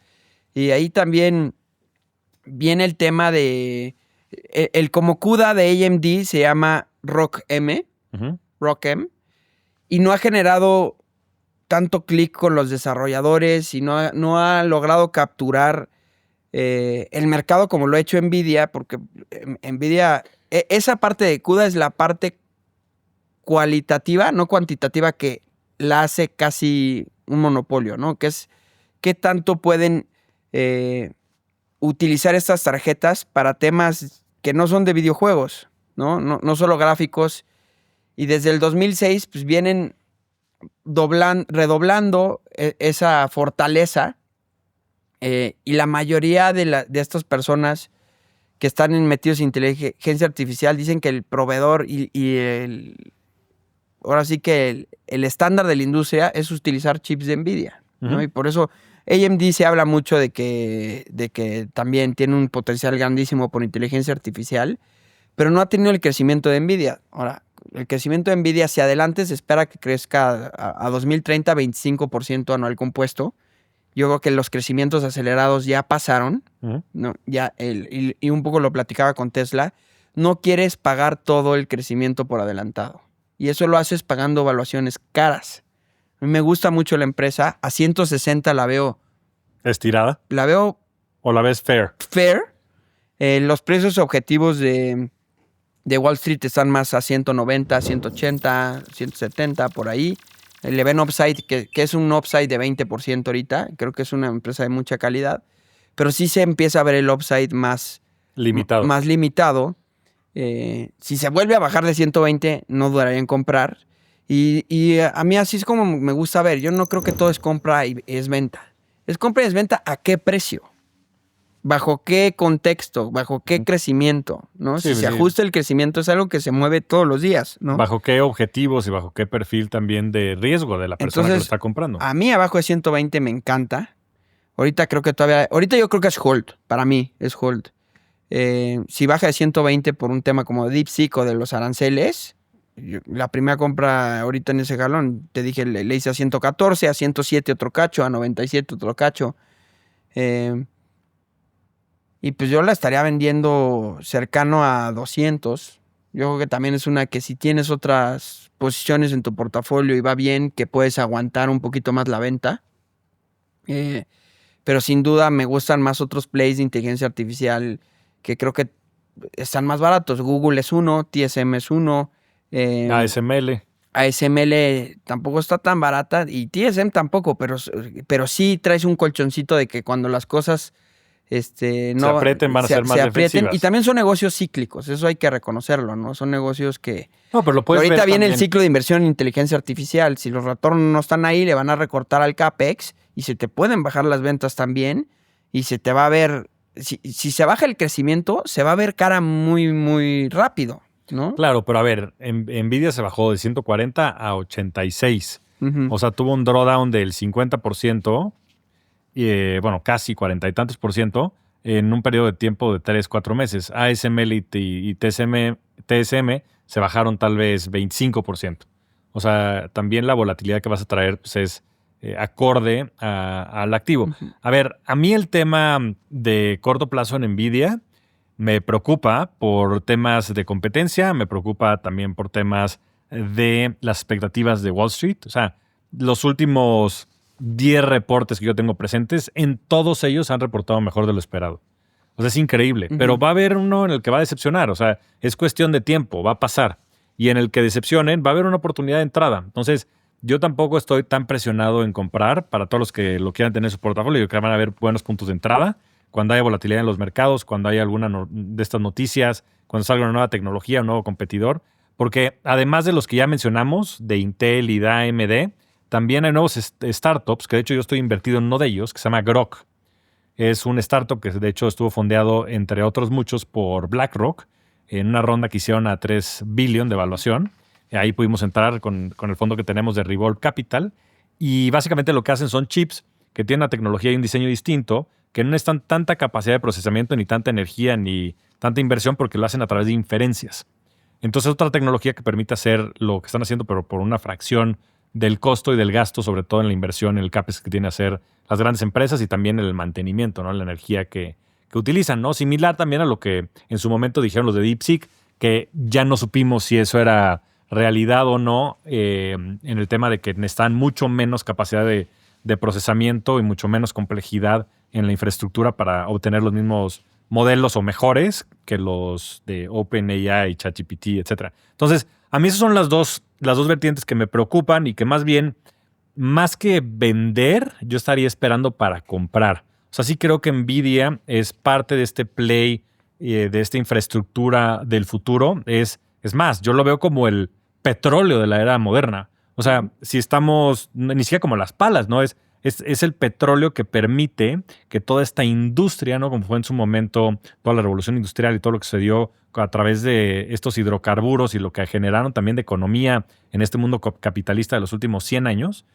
Y ahí también viene el tema de... El como CUDA de AMD se llama ROCm, y no ha generado tanto clic con los desarrolladores y no ha logrado capturar el mercado como lo ha hecho Nvidia, porque Nvidia... Esa parte de CUDA es la parte cualitativa, no cuantitativa, que la hace casi un monopolio, ¿no? Que es qué tanto pueden utilizar estas tarjetas para temas que no son de videojuegos, ¿no? No solo gráficos. Y desde el 2006 pues vienen redoblando esa fortaleza y la mayoría de estas personas que están metidos en inteligencia artificial dicen que el proveedor ahora sí que el estándar de la industria es utilizar chips de Nvidia, ¿no? Y por eso AMD se habla mucho de que también tiene un potencial grandísimo por inteligencia artificial, pero no ha tenido el crecimiento de Nvidia. Ahora, el crecimiento de Nvidia hacia adelante se espera que crezca a 2030 25% anual compuesto. Yo creo que los crecimientos acelerados ya pasaron, ¿no? Y un poco lo platicaba con Tesla. No quieres pagar todo el crecimiento por adelantado. Y eso lo haces pagando valuaciones caras. A mí me gusta mucho la empresa. A 160 la veo... ¿Estirada? La veo... ¿O la ves fair? Fair. Los precios objetivos de de Wall Street están más a 190, 180, 170, por ahí. Le ven upside, que es un upside de 20% ahorita. Creo que es una empresa de mucha calidad. Pero sí se empieza a ver el upside más limitado. Si se vuelve a bajar de 120, no dudaría en comprar. Y a mí así es como me gusta ver. Yo no creo que todo es compra y es venta. Es compra y es venta ¿a qué precio? ¿Bajo qué contexto? ¿Bajo qué crecimiento? ¿No? Sí, Si se ajusta el crecimiento es algo que se mueve todos los días, ¿no? ¿Bajo qué objetivos y bajo qué perfil también de riesgo de la persona que lo está comprando? A mí abajo de 120 me encanta. Ahorita yo creo que es hold. Para mí es hold. Si baja de 120 por un tema como DeepSeek o de los aranceles, la primera compra ahorita en ese jalón, te dije, le hice a 114, a 107 otro cacho, a 97 otro cacho. Y pues yo la estaría vendiendo cercano a 200. Yo creo que también es una que si tienes otras posiciones en tu portafolio y va bien, que puedes aguantar un poquito más la venta. Pero sin duda me gustan más otros plays de inteligencia artificial que creo que están más baratos. Google es uno, TSM es uno. ASML. ASML tampoco está tan barata y TSM tampoco, pero sí traes un colchoncito de que cuando las cosas no se aprieten, van a ser más defensivas. Y también son negocios cíclicos, eso hay que reconocerlo, ¿no? Son negocios que... No, pero lo puedes ahorita ver viene también. El ciclo de inversión en inteligencia artificial. Si los retornos no están ahí, le van a recortar al CAPEX y se te pueden bajar las ventas también y se te va a ver... Si se baja el crecimiento, se va a ver cara muy, muy rápido, ¿no? Claro, pero a ver, Nvidia se bajó de 140 a 86. O sea, tuvo un drawdown del 50%, casi 40 y tantos por ciento, en un periodo de tiempo de 3-4 meses. ASML y TSM se bajaron tal vez 25%. O sea, también la volatilidad que vas a traer pues, es acorde al activo. A ver, a mí el tema de corto plazo en Nvidia me preocupa por temas de competencia, me preocupa también por temas de las expectativas de Wall Street. O sea, los últimos 10 reportes que yo tengo presentes, en todos ellos han reportado mejor de lo esperado. O sea, es increíble. Pero va a haber uno en el que va a decepcionar. O sea, es cuestión de tiempo, va a pasar. Y en el que decepcionen, va a haber una oportunidad de entrada. Entonces, yo tampoco estoy tan presionado en comprar para todos los que lo quieran tener en su portafolio. Yo creo que van a haber buenos puntos de entrada. Cuando haya volatilidad en los mercados, cuando haya alguna de estas noticias, cuando salga una nueva tecnología, un nuevo competidor. Porque además de los que ya mencionamos, de Intel y de AMD, también hay nuevos startups, que de hecho yo estoy invertido en uno de ellos, que se llama Grok. Es un startup que de hecho estuvo fondeado, entre otros muchos, por BlackRock, en una ronda que hicieron a $3 billion de evaluación. Ahí pudimos entrar con el fondo que tenemos de Revolve Capital. Y básicamente lo que hacen son chips que tienen una tecnología y un diseño distinto, que no necesitan tanta capacidad de procesamiento, ni tanta energía, ni tanta inversión, porque lo hacen a través de inferencias. Entonces, otra tecnología que permite hacer lo que están haciendo, pero por una fracción del costo y del gasto, sobre todo en la inversión, en el CAPEX que tienen que hacer las grandes empresas y también en el mantenimiento, ¿no? La energía que utilizan, ¿no? Similar también a lo que en su momento dijeron los de DeepSeek, que ya no supimos si eso era realidad o no, en el tema de que necesitan mucho menos capacidad de procesamiento y mucho menos complejidad en la infraestructura para obtener los mismos modelos o mejores que los de OpenAI, ChatGPT, etc. Entonces, a mí esas son las dos vertientes que me preocupan y que más bien, más que vender, yo estaría esperando para comprar. O sea, sí creo que Nvidia es parte de este play, de esta infraestructura del futuro. Es más, yo lo veo como el petróleo de la era moderna. O sea, si estamos, ni siquiera como las palas, ¿no? Es el petróleo que permite que toda esta industria, ¿no? Como fue en su momento toda la revolución industrial y todo lo que se dio a través de estos hidrocarburos y lo que generaron también de economía en este mundo capitalista de los últimos 100 años,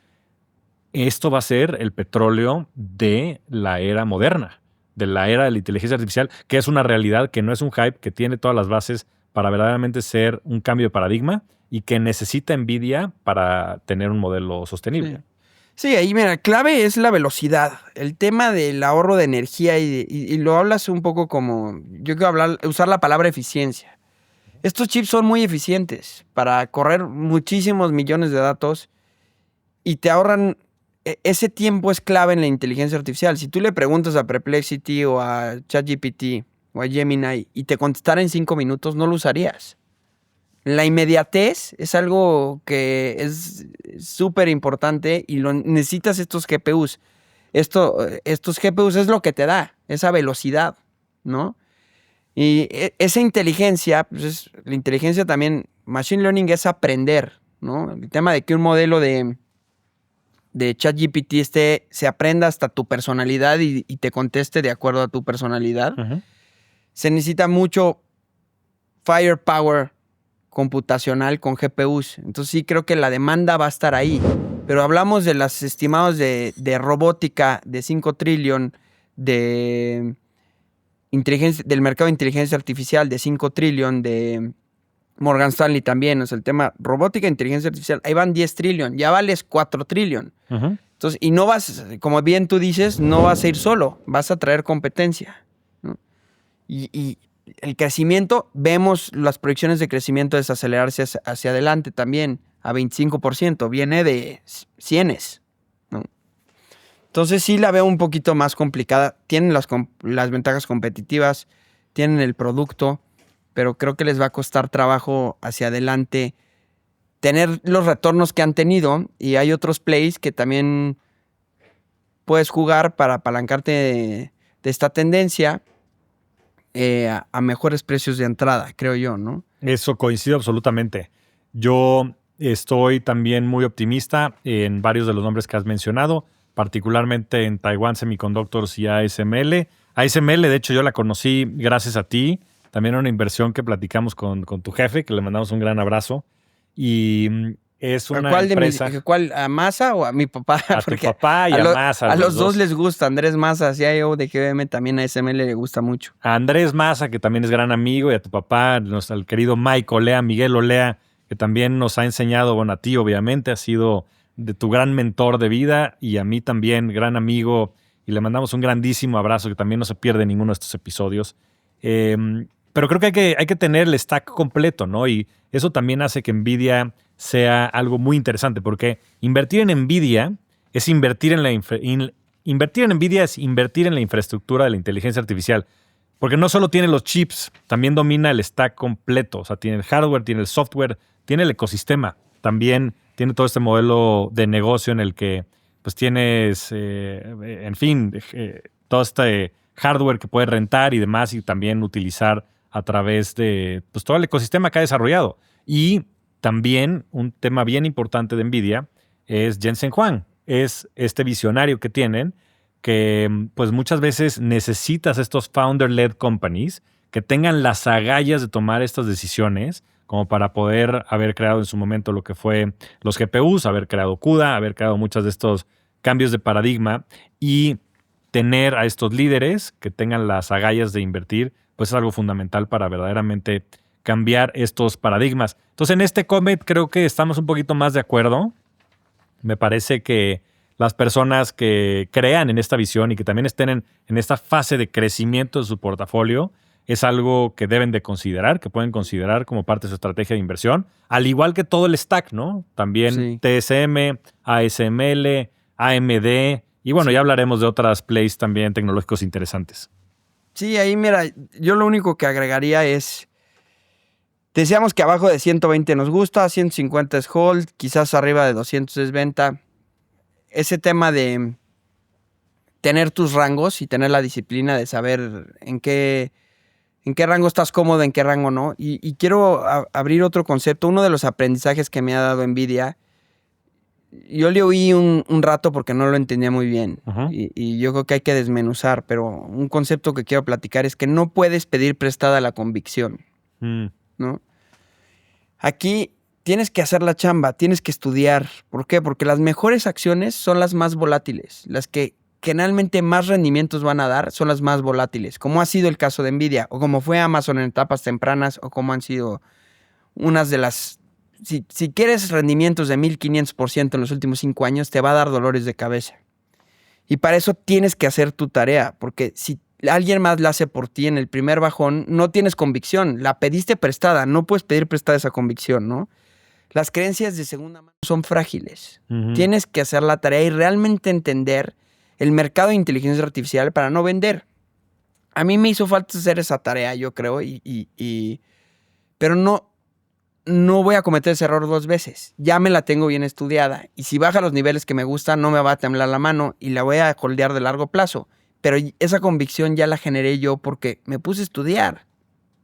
esto va a ser el petróleo de la era moderna, de la era de la inteligencia artificial, que es una realidad, que no es un hype, que tiene todas las bases para verdaderamente ser un cambio de paradigma y que necesita Nvidia para tener un modelo sostenible. Sí, ahí mira, clave es la velocidad, el tema del ahorro de energía y lo hablas un poco como, yo quiero usar la palabra eficiencia. Estos chips son muy eficientes para correr muchísimos millones de datos y te ahorran, ese tiempo es clave en la inteligencia artificial. Si tú le preguntas a Perplexity o a ChatGPT o a Gemini y te contestara en 5 minutos, no lo usarías. La inmediatez es algo que es súper importante y necesitas estos GPUs. Estos GPUs es lo que te da, esa velocidad, ¿no? Y esa inteligencia, pues la inteligencia también, Machine Learning es aprender, ¿no? El tema de que un modelo de ChatGPT se aprenda hasta tu personalidad y te conteste de acuerdo a tu personalidad. Uh-huh. Se necesita mucho firepower computacional con GPUs. Entonces sí creo que la demanda va a estar ahí. Pero hablamos de los estimados de robótica de 5 trillion, de del mercado de inteligencia artificial de 5 trillion, de Morgan Stanley también. O sea, el tema robótica e inteligencia artificial, ahí van 10 trillion, ya vales 4 trillion. Uh-huh. Entonces, y no vas, como bien tú dices, no vas a ir solo, vas a traer competencia, ¿no? Y el crecimiento, vemos las proyecciones de crecimiento desacelerarse hacia adelante también, a 25%, viene de cienes, ¿no? Entonces sí la veo un poquito más complicada. Tienen las ventajas competitivas, tienen el producto, pero creo que les va a costar trabajo hacia adelante tener los retornos que han tenido, y hay otros plays que también puedes jugar para apalancarte de esta tendencia a mejores precios de entrada, creo yo, ¿no? Eso coincido absolutamente. Yo estoy también muy optimista en varios de los nombres que has mencionado, particularmente en Taiwan Semiconductors y ASML. ASML, de hecho, yo la conocí gracias a ti. También una inversión que platicamos con tu jefe, que le mandamos un gran abrazo. Y es una empresa... ¿Cuál? ¿A Massa o a mi papá? A tu papá y a Massa. A los dos les gusta. Andrés Massa, CIO de GBM, también a ASML le gusta mucho. A Andrés Massa, que también es gran amigo, y a tu papá, al querido Mike Olea, Miguel Olea, que también nos ha enseñado, bueno, a ti obviamente, ha sido de tu gran mentor de vida, y a mí también, gran amigo, y le mandamos un grandísimo abrazo, que también no se pierde ninguno de estos episodios. Pero creo que hay que tener el stack completo, ¿no? Y eso también hace que NVIDIA sea algo muy interesante, porque invertir en NVIDIA es invertir en invertir en NVIDIA es invertir en la infraestructura de la inteligencia artificial, porque no solo tiene los chips, también domina el stack completo. O sea, tiene el hardware, tiene el software, tiene el ecosistema. También tiene todo este modelo de negocio en el que pues tienes, en fin, todo este hardware que puedes rentar y demás, y también utilizar a través de pues, todo el ecosistema que ha desarrollado. Y también un tema bien importante de NVIDIA es Jensen Huang. Es este visionario que tienen, que pues muchas veces necesitas estos founder-led companies que tengan las agallas de tomar estas decisiones, como para poder haber creado en su momento lo que fue los GPUs, haber creado CUDA, haber creado muchos de estos cambios de paradigma, y tener a estos líderes que tengan las agallas de invertir, pues es algo fundamental para verdaderamente cambiar estos paradigmas. Entonces, en este Comet creo que estamos un poquito más de acuerdo. Me parece que las personas que crean en esta visión y que también estén en esta fase de crecimiento de su portafolio es algo que deben de considerar, que pueden considerar como parte de su estrategia de inversión, al igual que todo el stack, ¿no? También sí. TSM, ASML, AMD, y bueno, sí, ya hablaremos de otras plays también tecnológicos interesantes. Sí, ahí mira, yo lo único que agregaría es, decíamos que abajo de 120 nos gusta, 150 es hold, quizás arriba de 200 es venta. Ese tema de tener tus rangos y tener la disciplina de saber en qué rango estás cómodo, en qué rango no. Y quiero abrir otro concepto. Uno de los aprendizajes que me ha dado NVIDIA, yo le oí un rato porque no lo entendía muy bien. Uh-huh. Y yo creo que hay que desmenuzar, pero un concepto que quiero platicar es que no puedes pedir prestada la convicción, ¿no? Aquí tienes que hacer la chamba, tienes que estudiar. ¿Por qué? Porque las mejores acciones son las más volátiles. Las que generalmente más rendimientos van a dar son las más volátiles, como ha sido el caso de NVIDIA, o como fue Amazon en etapas tempranas, o como han sido unas de las... Si quieres rendimientos de 1500% en los últimos 5 años, te va a dar dolores de cabeza. Y para eso tienes que hacer tu tarea, porque si alguien más la hace por ti en el primer bajón, no tienes convicción, la pediste prestada, no puedes pedir prestada esa convicción, ¿no? Las creencias de segunda mano son frágiles. Uh-huh. Tienes que hacer la tarea y realmente entender el mercado de inteligencia artificial para no vender. A mí me hizo falta hacer esa tarea, yo creo, pero no no voy a cometer ese error 2 veces. Ya me la tengo bien estudiada. Y si baja los niveles que me gustan, no me va a temblar la mano y la voy a holdear de largo plazo. Pero esa convicción ya la generé yo porque me puse a estudiar,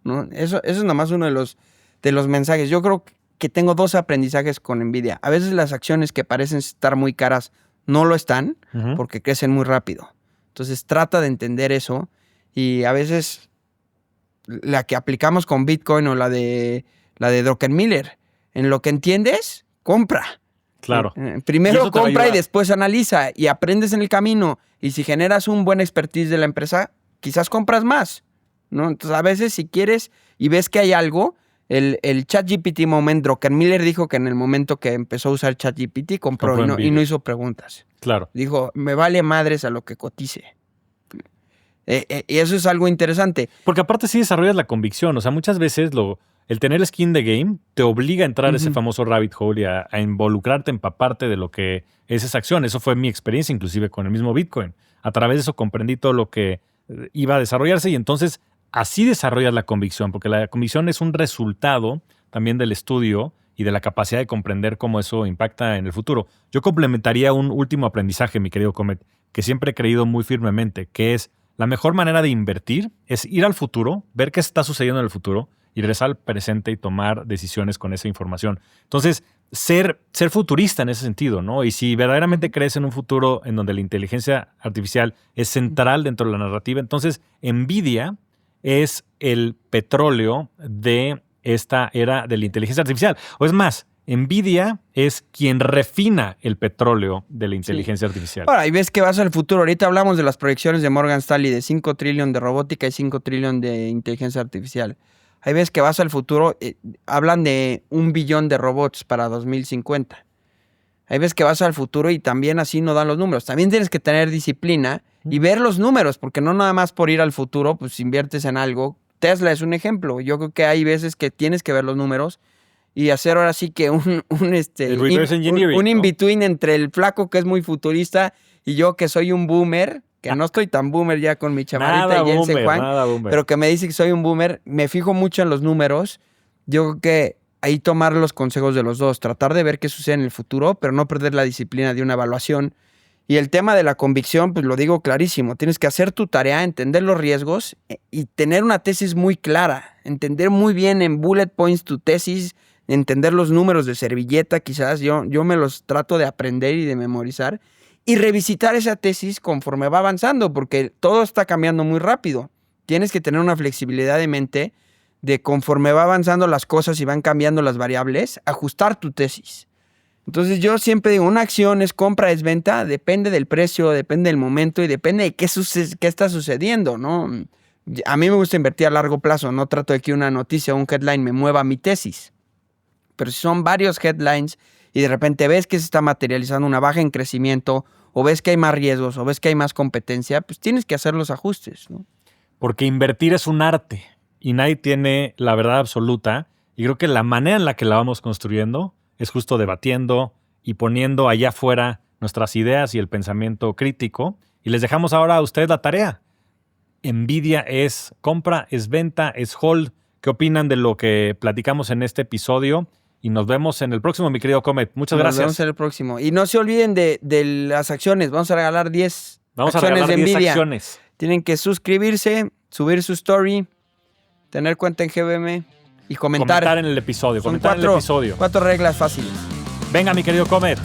¿no? Eso es nomás uno de los mensajes. Yo creo que tengo 2 aprendizajes con NVIDIA. A veces las acciones que parecen estar muy caras no lo están porque crecen muy rápido. Entonces trata de entender eso. Y a veces la que aplicamos con Bitcoin o la de Druckenmiller, en lo que entiendes, compra. Claro. Primero compra y después analiza y aprendes en el camino. Y si generas un buen expertise de la empresa, quizás compras más, ¿no? Entonces, a veces si quieres y ves que hay algo, el ChatGPT moment, Druckenmiller dijo que en el momento que empezó a usar ChatGPT compró y no hizo preguntas. Claro. Dijo, me vale madres a lo que cotice. Y eso es algo interesante. Porque aparte sí desarrollas la convicción. O sea, muchas veces el tener skin de game te obliga a entrar a ese famoso rabbit hole y a involucrarte, empaparte de lo que es esa acción. Eso fue mi experiencia inclusive con el mismo Bitcoin. A través de eso comprendí todo lo que iba a desarrollarse y entonces así desarrollas la convicción, porque la convicción es un resultado también del estudio y de la capacidad de comprender cómo eso impacta en el futuro. Yo complementaría un último aprendizaje, mi querido Comet, que siempre he creído muy firmemente, que es la mejor manera de invertir es ir al futuro, ver qué está sucediendo en el futuro y regresar al presente y tomar decisiones con esa información. Entonces, ser futurista en ese sentido, ¿no? Y si verdaderamente crees en un futuro en donde la inteligencia artificial es central dentro de la narrativa, entonces NVIDIA es el petróleo de esta era de la inteligencia artificial. O es más, NVIDIA es quien refina el petróleo de la inteligencia artificial. Ahora, y ves que vas al futuro. Ahorita hablamos de las proyecciones de Morgan Stanley de 5 trillones de robótica y 5 trillones de inteligencia artificial. Ahí ves que vas al futuro, hablan de 1 billón de robots para 2050. Ahí ves que vas al futuro y también así no dan los números. También tienes que tener disciplina y ver los números, porque no nada más por ir al futuro, pues inviertes en algo. Tesla es un ejemplo. Yo creo que hay veces que tienes que ver los números y hacer ahora sí que un in-between, ¿no? Entre el flaco que es muy futurista y yo que soy un boomer, que no estoy tan boomer ya con mi chamarrita y Jensen Juan, pero que me dice que soy un boomer. Me fijo mucho en los números. Yo creo que ahí tomar los consejos de los dos, tratar de ver qué sucede en el futuro, pero no perder la disciplina de una evaluación. Y el tema de la convicción, pues lo digo clarísimo, tienes que hacer tu tarea, entender los riesgos y tener una tesis muy clara, entender muy bien en bullet points tu tesis, entender los números de servilleta quizás, yo me los trato de aprender y de memorizar y revisitar esa tesis conforme va avanzando, porque todo está cambiando muy rápido. Tienes que tener una flexibilidad de mente de conforme va avanzando las cosas y van cambiando las variables, ajustar tu tesis. Entonces yo siempre digo, una acción es compra, es venta, depende del precio, depende del momento y depende de qué está sucediendo, ¿no? A mí me gusta invertir a largo plazo, no trato de que una noticia o un headline me mueva mi tesis. Pero si son varios headlines y de repente ves que se está materializando una baja en crecimiento o ves que hay más riesgos o ves que hay más competencia, pues tienes que hacer los ajustes, ¿no? Porque invertir es un arte y nadie tiene la verdad absoluta y creo que la manera en la que la vamos construyendo es justo debatiendo y poniendo allá afuera nuestras ideas y el pensamiento crítico. Y les dejamos ahora a ustedes la tarea. NVIDIA es compra, es venta, es hold. ¿Qué opinan de lo que platicamos en este episodio? Y nos vemos en el próximo, mi querido Comet. Muchas gracias. Nos vemos en el próximo. Y no se olviden de las acciones. Vamos a regalar 10 acciones de NVIDIA. Tienen que suscribirse, subir su story, tener cuenta en GBM y comentar. Comentar en el episodio. Comentar en el episodio. 4 reglas fáciles. Venga, mi querido Comet.